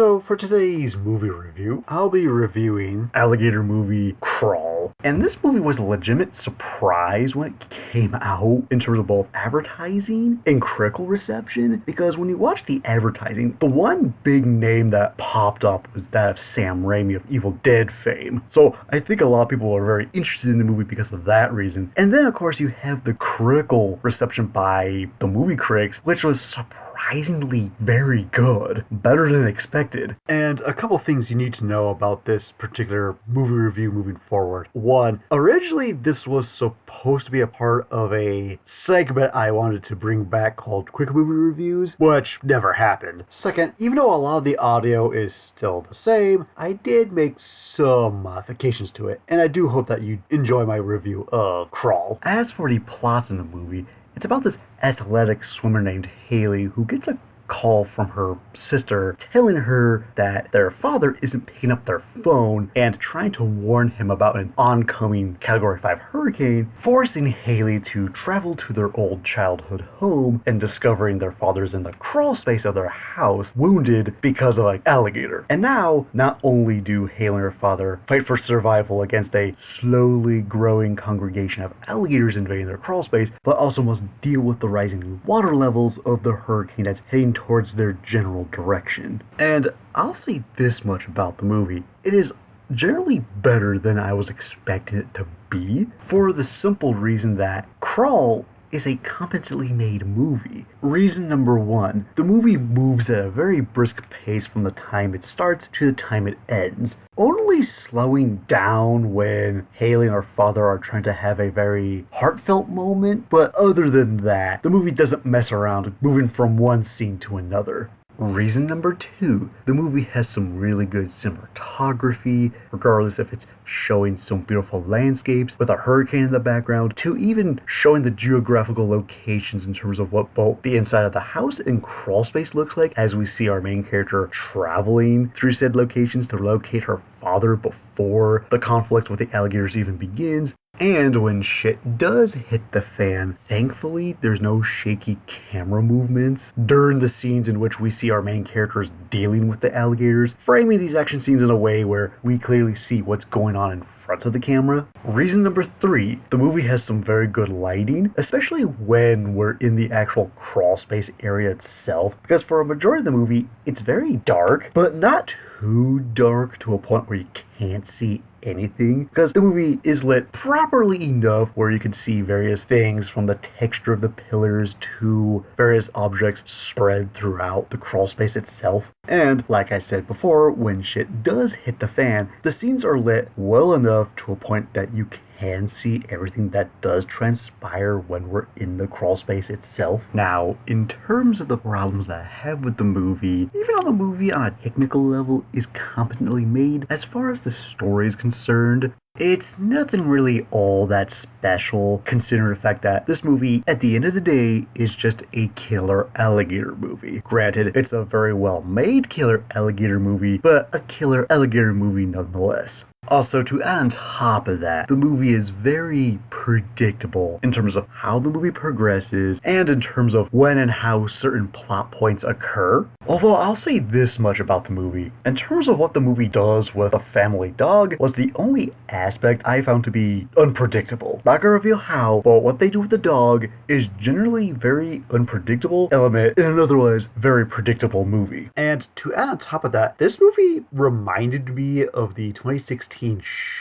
So for today's movie review, I'll be reviewing alligator movie Crawl. And this movie was a legitimate surprise when it came out in terms of both advertising and critical reception, because when you watch the advertising, the one big name that popped up was that of Sam Raimi of Evil Dead fame. So I think a lot of people are very interested in the movie because of that reason. And then of course you have the critical reception by the movie critics, which was surprisingly very good, better than expected. And a couple things you need to know about this particular movie review moving forward. One, originally this was supposed to be a part of a segment I wanted to bring back called Quick Movie Reviews, which never happened. Second, even though a lot of the audio is still the same, I did make some modifications to it, and I do hope that you enjoy my review of Crawl. As for the plot in the movie, it's about this athletic swimmer named Haley who gets a call from her sister telling her that their father isn't picking up their phone and trying to warn him about an oncoming Category 5 hurricane, forcing Haley to travel to their old childhood home and discovering their father's in the crawl space of their house, wounded because of an alligator. And now, not only do Haley and her father fight for survival against a slowly growing congregation of alligators invading their crawl space, but also must deal with the rising water levels of the hurricane that's heading towards their general direction. And I'll say this much about the movie: it is generally better than I was expecting it to be, for the simple reason that Crawl is a competently made movie. Reason number one, the movie moves at a very brisk pace from the time it starts to the time it ends, only slowing down when Haley and her father are trying to have a very heartfelt moment, but other than that, the movie doesn't mess around moving from one scene to another. Reason number two, the movie has some really good cinematography, regardless if it's showing some beautiful landscapes with a hurricane in the background, to even showing the geographical locations in terms of what both the inside of the house and crawl space looks like, as we see our main character traveling through said locations to locate her father before the conflict with the alligators even begins. And when shit does hit the fan, thankfully there's no shaky camera movements during the scenes in which we see our main characters dealing with the alligators, framing these action scenes in a way where we clearly see what's going on in front of the camera. Reason number three, the movie has some very good lighting, especially when we're in the actual crawl space area itself, because for a majority of the movie, it's very dark, but not too dark to a point where you can't see anything, because the movie is lit properly enough where you can see various things, from the texture of the pillars to various objects spread throughout the crawl space itself. And like I said before, when shit does hit the fan, the scenes are lit well enough to a point that you can see everything that does transpire when we're in the crawl space itself. Now, in terms of the problems that I have with the movie, even though the movie on a technical level is competently made, as far as the story is concerned, it's nothing really all that special, considering the fact that this movie, at the end of the day, is just a killer alligator movie. Granted, it's a very well-made killer alligator movie, but a killer alligator movie nonetheless. Also, to add on top of that, the movie is very predictable in terms of how the movie progresses and in terms of when and how certain plot points occur. Although I'll say this much about the movie: in terms of what the movie does with a family dog was the only aspect I found to be unpredictable. Not gonna reveal how, but what they do with the dog is generally very unpredictable element in an otherwise very predictable movie. And to add on top of that, this movie reminded me of the 2016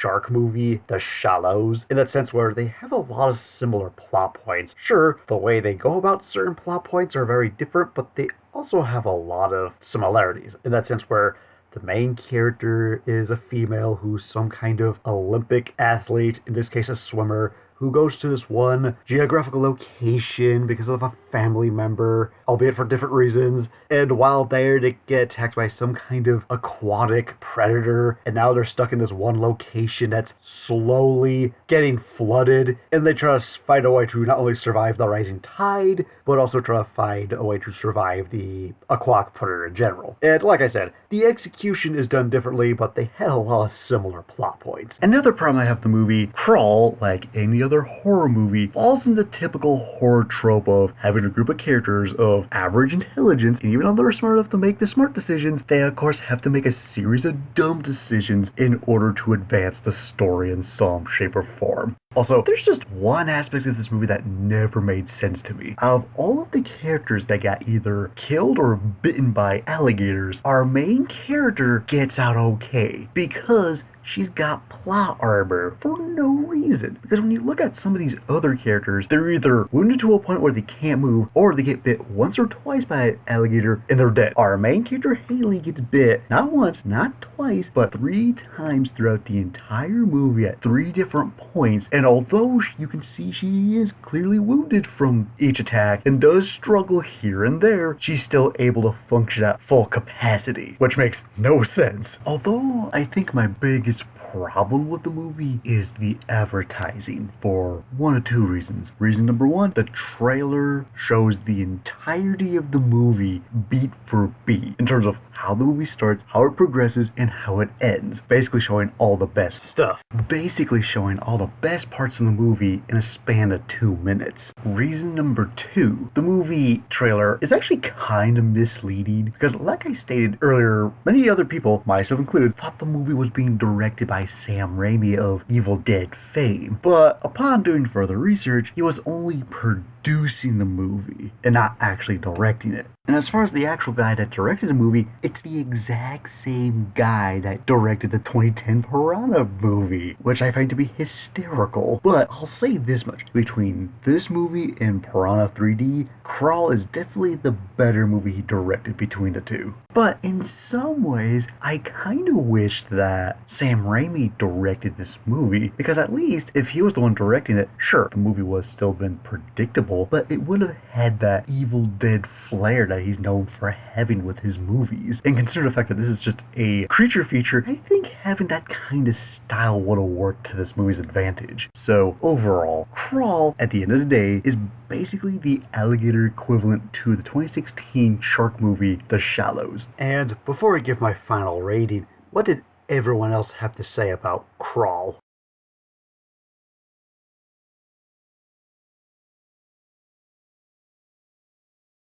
shark movie, The Shallows, in that sense where they have a lot of similar plot points. Sure, the way they go about certain plot points are very different, but they also have a lot of similarities, in that sense where the main character is a female who's some kind of Olympic athlete, in this case a swimmer, who goes to this one geographical location because of a family member, albeit for different reasons, and while there they get attacked by some kind of aquatic predator, and now they're stuck in this one location that's slowly getting flooded, and they try to find a way to not only survive the rising tide, but also try to find a way to survive the aquatic predator in general. And like I said, the execution is done differently, but they had a lot of similar plot points. Another problem I have with the movie, Crawl, like any other horror movie, falls in the typical horror trope of having having a group of characters of average intelligence, and even though they're smart enough to make the smart decisions, they of course have to make a series of dumb decisions in order to advance the story in some shape or form. Also, there's just one aspect of this movie that never made sense to me. Out of all of the characters that got either killed or bitten by alligators, our main character gets out okay because she's got plot armor for no reason. Because when you look at some of these other characters, they're either wounded to a point where they can't move, or they get bit once or twice by an alligator and they're dead. Our main character, Haley, gets bit not once, not twice, but 3 times throughout the entire movie at 3 different points. And although you can see she is clearly wounded from each attack and does struggle here and there, she's still able to function at full capacity, which makes no sense. Although I think my biggest problem with the movie is the advertising for 1 or 2 reasons. Reason number 1, the trailer shows the entirety of the movie beat for beat in terms of how the movie starts, how it progresses, and how it ends. Basically showing all the best stuff. Basically showing all the best parts of the movie in a span of 2 minutes. Reason number 2, the movie trailer is actually kind of misleading because, like I stated earlier, many other people, myself included, thought the movie was being directed by Sam Raimi of Evil Dead fame. But upon doing further research, he was only producing the movie and not actually directing it. And as far as the actual guy that directed the movie, it's the exact same guy that directed the 2010 Piranha movie, which I find to be hysterical. But I'll say this much, between this movie and Piranha 3D, Crawl is definitely the better movie he directed between the two. But in some ways, I kind of wish that Sam Raimi directed this movie, because at least if he was the one directing it, sure, the movie would have still been predictable, but it would have had that Evil Dead flair that he's known for having with his movies. And consider the fact that this is just a creature feature, I think having that kind of style would have worked to this movie's advantage. So overall, Crawl, at the end of the day, is basically the alligator equivalent to the 2016 shark movie, The Shallows. And before I give my final rating, what did everyone else have to say about Crawl?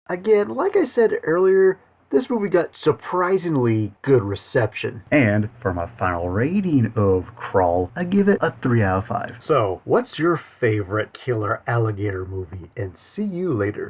Again, like I said earlier, this movie got surprisingly good reception. And for my final rating of Crawl, I give it a 3 out of 5. So, what's your favorite killer alligator movie? And see you later.